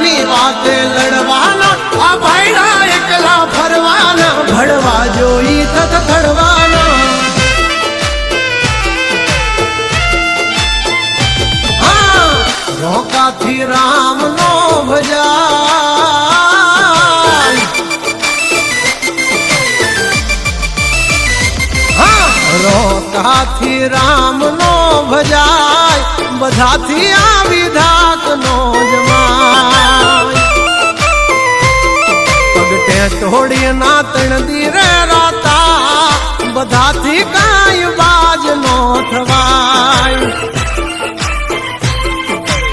ની વાતે લડવાના આ ભાઈડા એકલા ફરવાના ભળવા જોઈ તત થડવાના હા રોકાથી રામ નો ભજાય હા રોકાથી રામ નો ભજાય બધાથી આવી ધાક નો જમાય પગટે તોડી ના તણદી રે રાતા બધાથી કાંઈ બાજ નો થવાય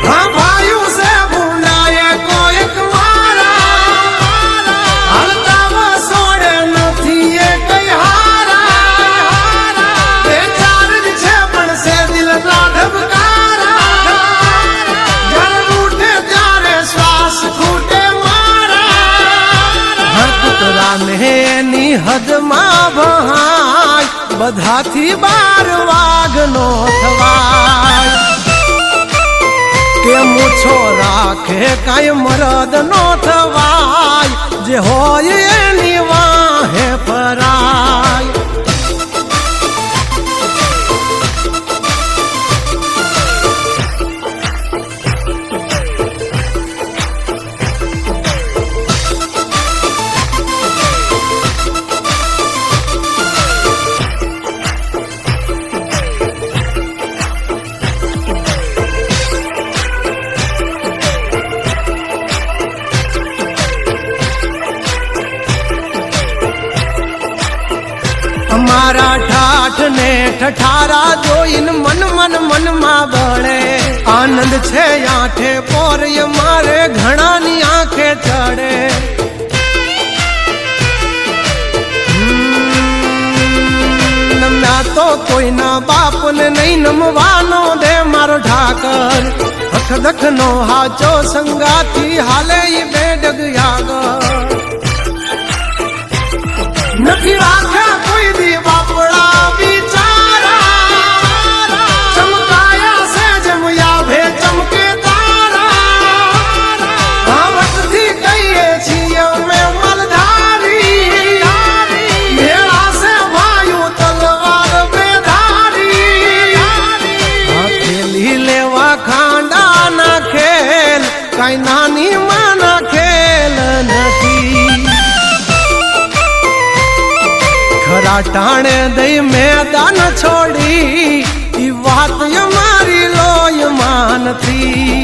હા ભાઈઓ સે ભૂલાય કોઈક મારા હાલતા વસોડે નથી એ કઈ હારા બે ચાર જ છે પણ સે દિલ ના ધબકા ની હદમાં ભહાય બધાથી બાર વાગ નો થવાય કે મૂછો રાખે કાંઈ મરદ નો થવાય જે હોય એની વાહે ફરાય મારા ઠાઠ ને ઠઠારા જોઈન મન મન મનમાં બળે આનંદ છે આંખે પોરય મારે ઘણાની આંખે ચડે નમ્યા તો કોઈના બાપને નહીં નમવાનો દે મારો ઠાકર અખદખ નો હાચો સંગાથી હાલે ઈ બેડગ યાગર નથી રાખ્યા કોઈ દી બાપડા બિચારા ચમકાયા છે જમયા ભે ચમકે તારા આવતથી કહીએ છીએ અમે મલધારી મેળા છે ભાઈઓ તલવાર બેધારી હથેલી લેવા ખાંડા ના ખેલ કઈ નાની માના ખેલ નથી ખરા ટાણે દઈ મેદાન છોડી ઈ વાત મારી લોય માનથી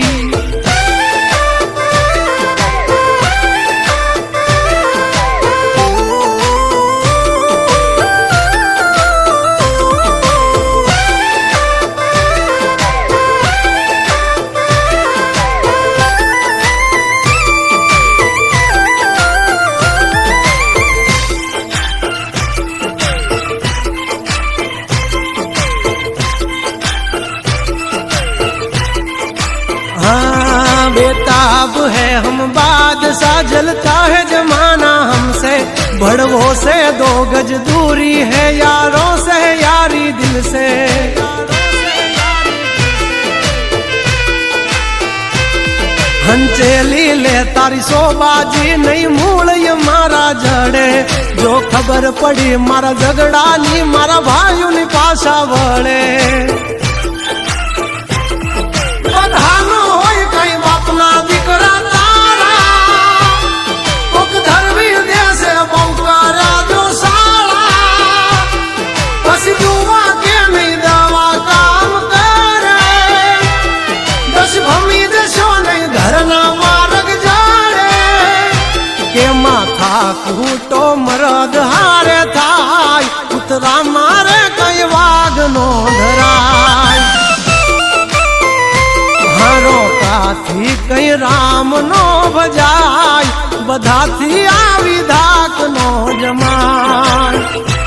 बेताब है हम बादशाह जलता है जमाना हमसे बड़वों से 2 गज दूरी है यारों से यारी दिल से हंचेली ले तारी सोबाजी नहीं मूल ये मारा जड़े जो खबर पड़ी मारा झगड़ा नी मारा भाइयों नी पासा वड़े बधानो होय कई बापना दीकरा तारा कोक धरवी देसे बौकारा जो साला पसी जुवा के नहीं दवा काम करे दस भमी देशो नहीं घरना मार्ग जाड़े के माथा कूटो मरद हारे थाय उतरा मारे कई वाग नो धराय रोकाથી કઈ રામ નો ભજાય બધાથી આવી ધાક નો જમાય